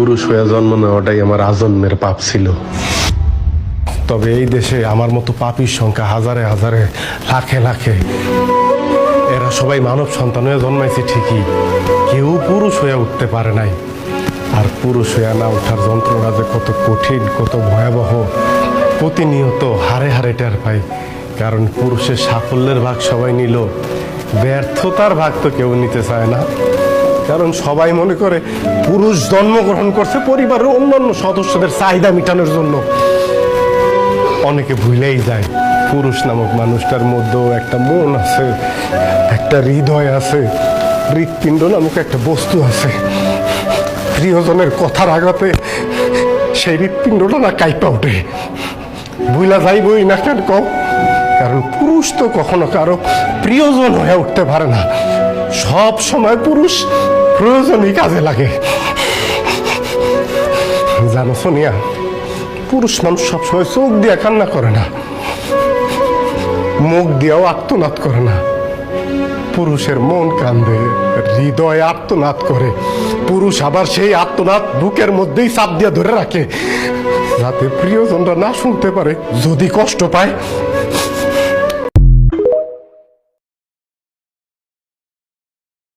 পুরুষ হয়ে জন্ম নেওয়াটাই আমার আজন্মের পাপ ছিল। তবে এই দেশে আমার মতো পাপীর সংখ্যা হাজারে হাজারে, লাখে লাখে। এরা সবাই মানব সন্তান হয়ে জন্মাইছে ঠিকই, কেউ পুরুষ হয়ে উঠতে পারে নাই। আর পুরুষ হয়ে না ওঠার যন্ত্রণা যে কত কঠিন, কত ভয়াবহ, প্রতিনিয়ত হারে হারে টের পাই। কারণ পুরুষের সাফল্যের ভাগ সবাই নিল, ব্যর্থতার ভাগ তো কেউ নিতে চায় না। কারণ সবাই মনে করে পুরুষ জন্মগ্রহণ করছে পরিবারের অন্যান্য সদস্যদের চাহিদা মেটানোর জন্য। অনেকে ভুলেই যায় পুরুষ নামক মানুষটার মধ্যেও একটা মন আছে, একটা হৃদয় আছে, হৃৎপিণ্ড নামক একটা বস্তু আছে। প্রিয়জনের কথার আঘাতে সেই হৃৎপিণ্ডটা না কাইপা ওঠে। ভুলা যাইবই না কেন কও? কারণ পুরুষ তো কখনো কারো প্রিয়জন হয়ে উঠতে পারে না। সব সময় পুরুষ প্রয়োজনই কাজে লাগে। জানো সোনিয়া, পুরুষ মানুষ সবসময় চোখ দিয়ে কান্না করে না, মুখ দিয়েও আর্তনাদ করে না। পুরুষের মন কান্দে, হৃদয় আর্তনাদ করে। পুরুষ আবার সেই আর্তনাদ বুকের মধ্যেই চাপ দিয়ে ধরে রাখে, যাতে প্রিয়জনরা না শুনতে পারে। যদি কষ্ট পায়